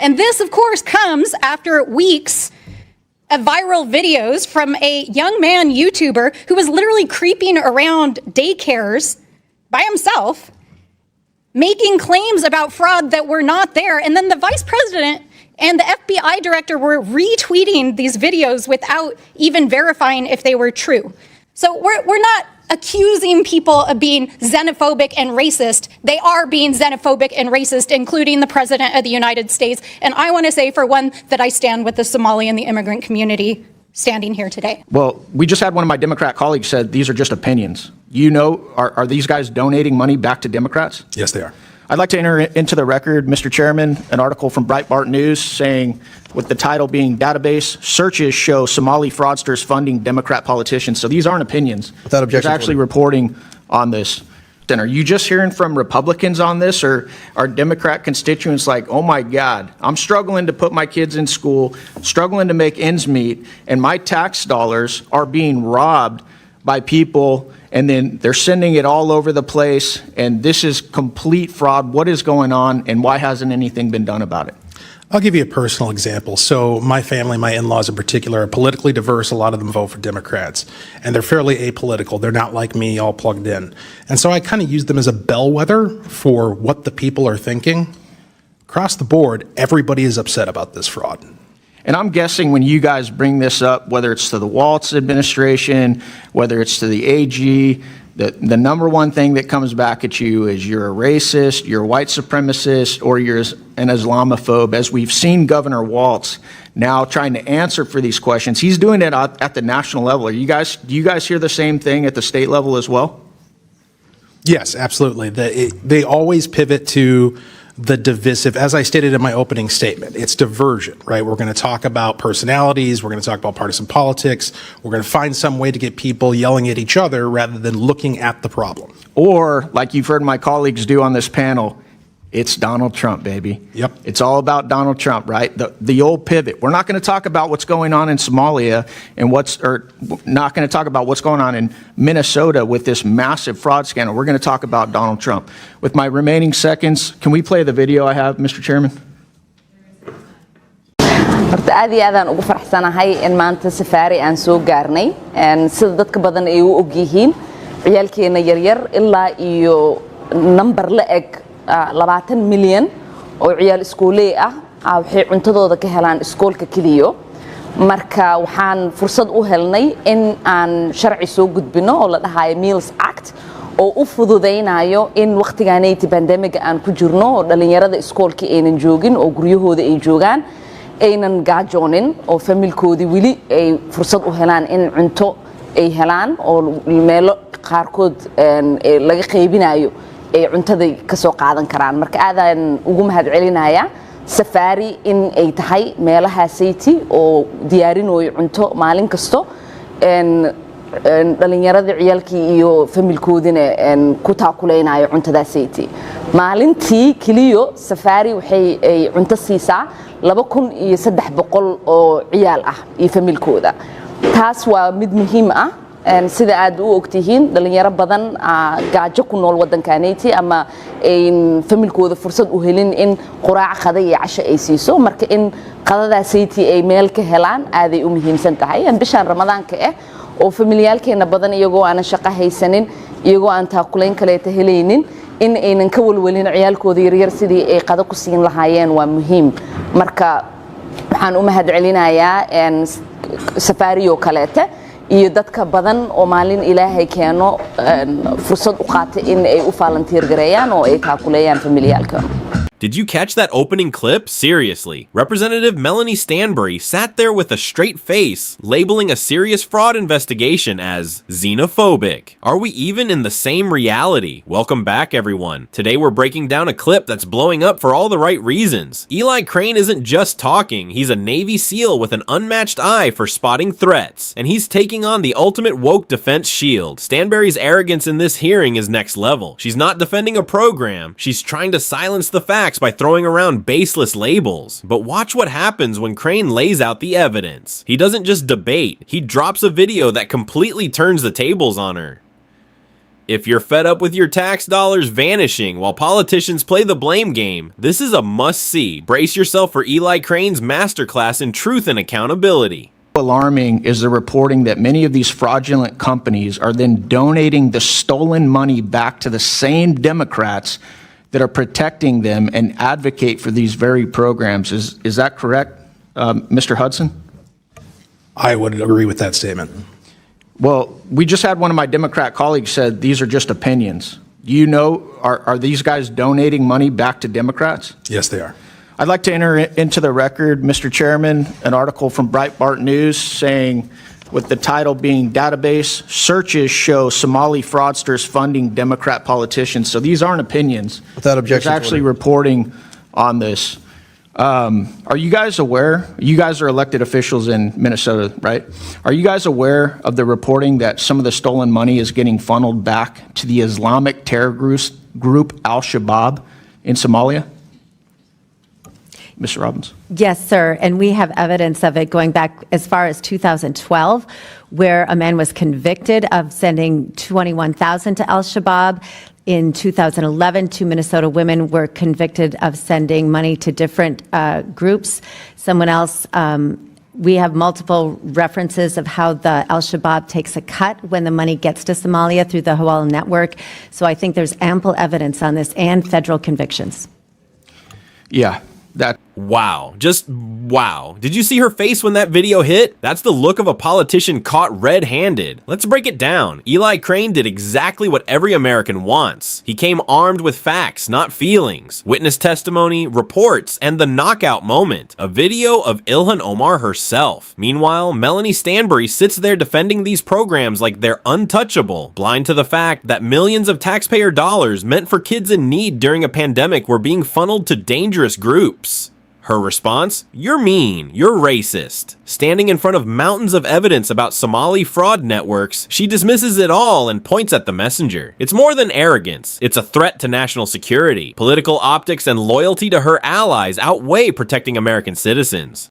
And this, of course, comes after weeks of viral videos from a young man YouTuber who was literally creeping around daycares by himself, making claims about fraud that were not there. And then the vice president and the FBI director were retweeting these videos without even verifying if they were true. So we're not accusing people of being xenophobic and racist. They are being xenophobic and racist, including the President of the United States. And I want to say, for one, that I stand with the Somali and the immigrant community standing here today. Well, we just had one of my Democrat colleagues said these are just opinions. You know, are these guys donating money back to Democrats? Yes, they are. I'd like to enter into the record, Mr. Chairman, an article from Breitbart News saying, with the title being Database Searches Show Somali Fraudsters Funding Democrat Politicians. So these aren't opinions. Without objection. There's actually reporting on this. Then are you just hearing from Republicans on this, or are Democrat constituents like, oh my God, I'm struggling to put my kids in school, struggling to make ends meet, and my tax dollars are being robbed by people, and then they're sending it all over the place, and this is complete fraud. What is going on, and why hasn't anything been done about it? I'll give you a personal example. So my family, my in-laws in particular, are politically diverse. A lot of them vote for Democrats, and they're fairly apolitical. They're not like me, all plugged in. And so I kind of use them as a bellwether for what the people are thinking. Across the board, everybody is upset about this fraud. And I'm guessing when you guys bring this up, whether it's to the Waltz administration, whether it's to the AG, the number one thing that comes back at you is you're a racist, you're a white supremacist, or you're an Islamophobe. As we've seen Governor Waltz now trying to answer for these questions, he's doing it at the national level. Do you guys hear the same thing at the state level as well? Yes, absolutely. They always pivot to the divisive, as I stated in my opening statement, it's diversion, right? We're going to talk about personalities. We're going to talk about partisan politics. We're going to find some way to get people yelling at each other rather than looking at the problem. Or, like you've heard my colleagues do on this panel, it's Donald Trump, baby. Yep. It's all about Donald Trump, right? The old pivot. We're not going to talk about what's going on in Somalia and not going to talk about what's going on in Minnesota with this massive fraud scandal. We're going to talk about Donald Trump. With my remaining seconds, can we play the video I have, Mr. Chairman? horta aad iyo aadaan ugu faraxsanahay in maanta safaari aan soo gaarnay sida dadka badan ay u og yihiin ciyaalkeena yaryar ilaa iyo number la eg 20 milyan oo ciyaal iskuuley ah waxay cuntadooda ka helaan iskoolka kaliya marka waxaan fursad u helnay in aan sharci soo gudbino oo la dhahayo Meals Act oo u fududeynayo in waqtigaanay pandemic aan ku jirno oo dhalinyarada iskoolka aynan joogin oo guryahooda ay joogaan aynan gaajoonin oo familkoodi wili ay fursad u helaan in cunto ay helaan oo meelo qaarkood laga qaybinayo ay cuntada ka soo qaadan karaan marka aadaan ugu mahad celinaya safari in ay tahay meelaha sayti oo diyaarinayo cunto maalin kasto dhalinyarada ciyaalkii iyo familkoodina ku taakuleynaayo cuntada sayti maalintii kaliya safari waxay ay cunto siisaa 2300 oo ciyaal ah iyo familkooda taas waa mid muhiim ah sida aad u ogtihiin dhalinyaro badan gaajo ku nool wadankaanaytii ama familkooda fursad u helin in quraac qada iyo casho ay siiso marka in qadadaasaytii ay meel ka helaan aaday u muhiimsan tahay bishan ramadaanka oo familiyaalkeena badan iyagoo aan shaqo haysanin iyagoo aan taakulayn kale helaynin in aynan ka walwalin ciyaalkooda yaryar sidii ay qada ku siin lahaayeen waa muhiim marka waxaan u mahad celinayaa safariyo kaleete iyo dadka badan oo maalin ilaahay keeno fursad u qaatay in ay u volunteer gareeyaan oo ay taakuleeyaan familiyaalka. Did you catch that opening clip? Seriously. Representative Melanie Stanbury sat there with a straight face, labeling a serious fraud investigation as xenophobic. Are we even in the same reality? Welcome back, everyone. Today we're breaking down a clip that's blowing up for all the right reasons. Eli Crane isn't just talking, he's a Navy SEAL with an unmatched eye for spotting threats. And he's taking on the ultimate woke defense shield. Stanbury's arrogance in this hearing is next level. She's not defending a program, she's trying to silence the facts by throwing around baseless labels. But watch what happens when Crane lays out the evidence. He doesn't just debate, he drops a video that completely turns the tables on her. If you're fed up with your tax dollars vanishing while politicians play the blame game, this is a must-see. Brace yourself for Eli Crane's masterclass in truth and accountability. Alarming is the reporting that many of these fraudulent companies are then donating the stolen money back to the same Democrats that are protecting them and advocate for these very programs. Is that correct, Mr. Hudson? I would agree with that statement. Well, we just had one of my Democrat colleagues said these are just opinions. Do you know, are these guys donating money back to Democrats? Yes, they are. I'd like to enter into the record, Mr. Chairman, an article from Breitbart News saying, with the title being Database Searches Show Somali Fraudsters Funding Democrat Politicians. So these aren't opinions. Without objection. It's actually reporting on this. Are you guys aware? You guys are elected officials in Minnesota, right? Are you guys aware of the reporting that some of the stolen money is getting funneled back to the Islamic terror group Al-Shabaab in Somalia? Mr. Robbins. Yes, sir. And we have evidence of it going back as far as 2012, where a man was convicted of sending $21,000 to Al-Shabaab. In 2011, 2 Minnesota women were convicted of sending money to different groups. Someone else, we have multiple references of how the Al-Shabaab takes a cut when the money gets to Somalia through the Hawala network. So I think there's ample evidence on this and federal convictions. Yeah, that. Wow. Just wow. Did you see her face when that video hit? That's the look of a politician caught red-handed. Let's break it down. Eli Crane did exactly what every American wants. He came armed with facts, not feelings, witness testimony, reports, and the knockout moment, a video of Ilhan Omar herself. Meanwhile, Melanie Stanbury sits there defending these programs like they're untouchable, blind to the fact that millions of taxpayer dollars meant for kids in need during a pandemic were being funneled to dangerous groups. Her response? You're mean. You're racist. Standing in front of mountains of evidence about Somali fraud networks, she dismisses it all and points at the messenger. It's more than arrogance. It's a threat to national security. Political optics and loyalty to her allies outweigh protecting American citizens.